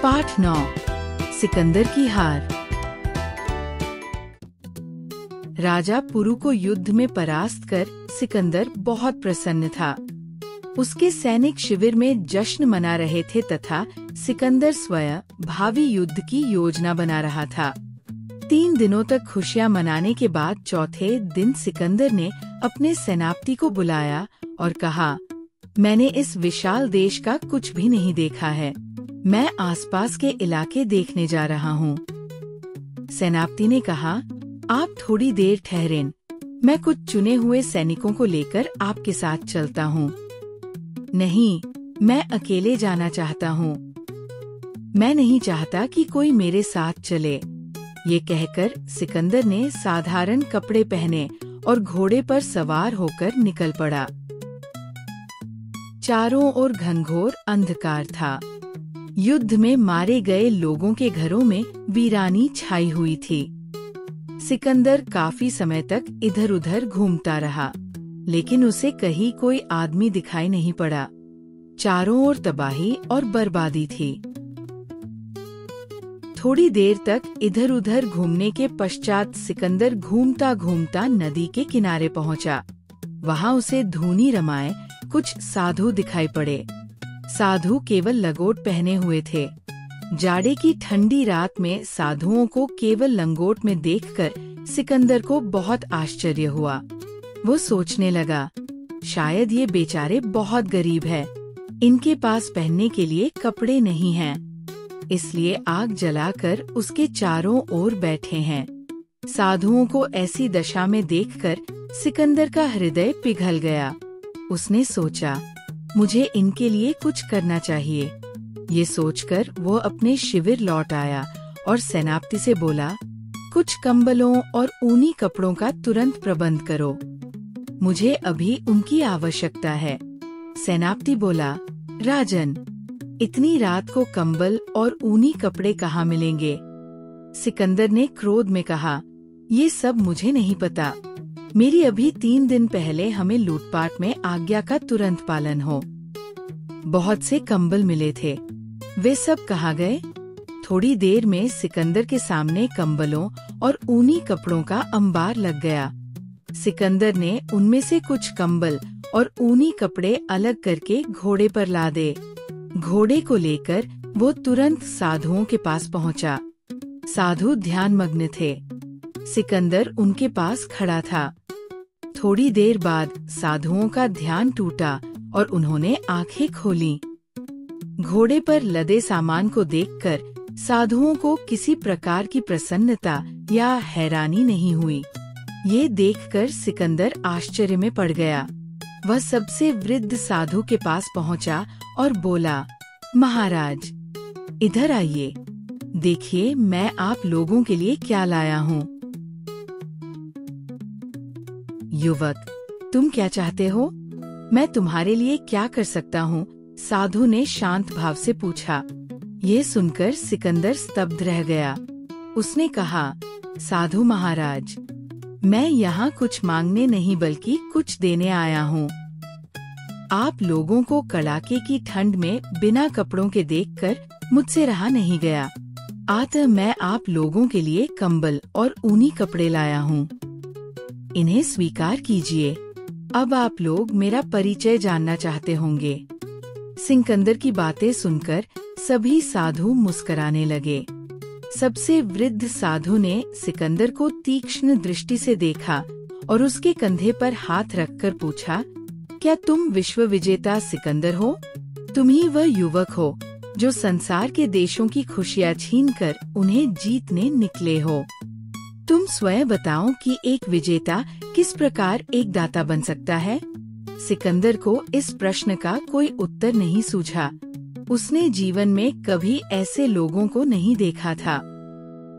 पाठ 9 सिकंदर की हार। राजा पुरु को युद्ध में परास्त कर सिकंदर बहुत प्रसन्न था। उसके सैनिक शिविर में जश्न मना रहे थे तथा सिकंदर स्वयं भावी युद्ध की योजना बना रहा था। 3 दिनों तक खुशियां मनाने के बाद चौथे दिन सिकंदर ने अपने सेनापति को बुलाया और कहा, मैंने इस विशाल देश का कुछ भी नहीं देखा है। मैं आसपास के इलाके देखने जा रहा हूँ। सेनापति ने कहा, आप थोड़ी देर ठहरें, मैं कुछ चुने हुए सैनिकों को लेकर आपके साथ चलता हूँ। नहीं, मैं अकेले जाना चाहता हूँ। मैं नहीं चाहता कि कोई मेरे साथ चले। ये कहकर सिकंदर ने साधारण कपड़े पहने और घोड़े पर सवार होकर निकल पड़ा। चारों ओर घनघोर अंधकार था। युद्ध में मारे गए लोगों के घरों में वीरानी छाई हुई थी। सिकंदर काफी समय तक इधर-उधर घूमता रहा, लेकिन उसे कहीं कोई आदमी दिखाई नहीं पड़ा। चारों ओर तबाही और बर्बादी थी। थोड़ी देर तक इधर-उधर घूमने के पश्चात सिकंदर घूमता घूमता नदी के किनारे पहुंचा। वहां उसे धूनी रमाए कुछ साधु दिखाई पड़े। साधु केवल लंगोट पहने हुए थे। जाड़े की ठंडी रात में साधुओं को केवल लंगोट में देखकर सिकंदर को बहुत आश्चर्य हुआ। वो सोचने लगा, शायद ये बेचारे बहुत गरीब है, इनके पास पहनने के लिए कपड़े नहीं हैं, इसलिए आग जलाकर उसके चारों ओर बैठे हैं। साधुओं को ऐसी दशा में देखकर सिकंदर का हृदय पिघल गया। उसने सोचा, मुझे इनके लिए कुछ करना चाहिए। ये सोचकर वो अपने शिविर लौट आया और सेनापति से बोला, कुछ कंबलों और ऊनी कपड़ों का तुरंत प्रबंध करो। मुझे अभी उनकी आवश्यकता है। सेनापति बोला, राजन, इतनी रात को कंबल और ऊनी कपड़े कहाँ मिलेंगे? सिकंदर ने क्रोध में कहा, ये सब मुझे नहीं पता। मेरी अभी 3 दिन पहले हमें लूटपाट में आज्ञा का तुरंत पालन हो। बहुत से कंबल मिले थे, वे सब कहाँ गए? थोड़ी देर में सिकंदर के सामने कंबलों और ऊनी कपड़ों का अंबार लग गया। सिकंदर ने उनमें से कुछ कंबल और ऊनी कपड़े अलग करके घोड़े पर लादे। घोड़े को लेकर वो तुरंत साधुओं के पास पहुंचा। साधु ध्यानमग्न थे। सिकंदर उनके पास खड़ा था। थोड़ी देर बाद साधुओं का ध्यान टूटा और उन्होंने आंखें खोलीं। घोड़े पर लदे सामान को देखकर साधुओं को किसी प्रकार की प्रसन्नता या हैरानी नहीं हुई। ये देखकर सिकंदर आश्चर्य में पड़ गया। वह सबसे वृद्ध साधु के पास पहुंचा और बोला, महाराज, इधर आइए, देखिए मैं आप लोगों के लिए क्या लाया हूँ। युवक, तुम क्या चाहते हो? मैं तुम्हारे लिए क्या कर सकता हूँ? साधु ने शांत भाव से पूछा। ये सुनकर सिकंदर स्तब्ध रह गया। उसने कहा, साधु महाराज, मैं यहाँ कुछ मांगने नहीं बल्कि कुछ देने आया हूँ। आप लोगों को कड़ाके की ठंड में बिना कपड़ों के देखकर मुझसे रहा नहीं गया। अतः मैं आप लोगों के लिए कंबल और ऊनी कपड़े लाया हूँ। इन्हें स्वीकार कीजिए। अब आप लोग मेरा परिचय जानना चाहते होंगे। सिकंदर की बातें सुनकर सभी साधु मुस्कुराने लगे। सबसे वृद्ध साधु ने सिकंदर को तीक्ष्ण दृष्टि से देखा और उसके कंधे पर हाथ रखकर पूछा, क्या तुम विश्व विजेता सिकंदर हो? तुम ही वह युवक हो जो संसार के देशों की खुशियाँ छीनकर उन्हें जीतने निकले हो। तुम स्वयं बताओ कि एक विजेता किस प्रकार एक दाता बन सकता है? सिकंदर को इस प्रश्न का कोई उत्तर नहीं सूझा। उसने जीवन में कभी ऐसे लोगों को नहीं देखा था।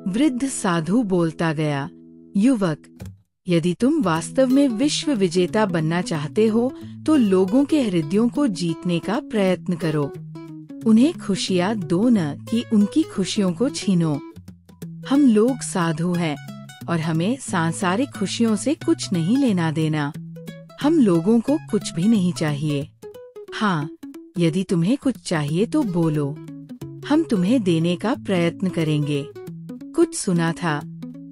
वृद्ध साधु बोलता गया, युवक, यदि तुम वास्तव में विश्व विजेता बनना चाहते हो तो लोगों के हृदयों को जीतने का प्रयत्न करो। उन्हें खुशियाँ दो, न कि उनकी खुशियों को छीनो। हम लोग साधु हैं और हमें सांसारिक खुशियों से कुछ नहीं लेना देना। हम लोगों को कुछ भी नहीं चाहिए। हाँ, यदि तुम्हें कुछ चाहिए तो बोलो। हम तुम्हें देने का प्रयत्न करेंगे। कुछ सुना था,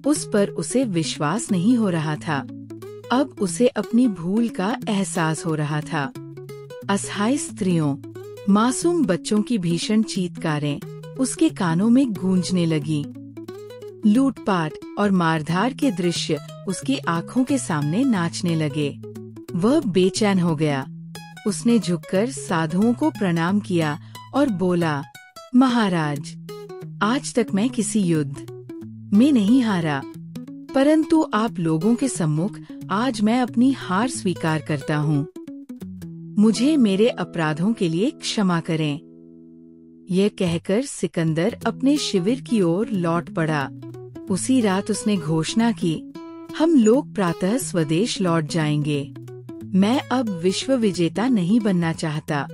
उस पर उसे विश्वास नहीं हो रहा था। अब उसे अपनी भूल का एहसास हो रहा था। असहाय स्त्रियों, मासूम बच्चों की भीषण चीत्कारें उसके कानों में गूंजने लगी। लूटपाट और मारधार के दृश्य उसकी आंखों के सामने नाचने लगे। वह बेचैन हो गया। उसने झुककर साधुओं को प्रणाम किया और बोला, महाराज, आज तक मैं किसी युद्ध में नहीं हारा, परंतु आप लोगों के सम्मुख आज मैं अपनी हार स्वीकार करता हूँ। मुझे मेरे अपराधों के लिए क्षमा करें। यह कहकर सिकंदर अपने शिविर की ओर लौट पड़ा। उसी रात उसने घोषणा की, हम लोग प्रातः स्वदेश लौट जाएंगे। मैं अब विश्व विजेता नहीं बनना चाहता।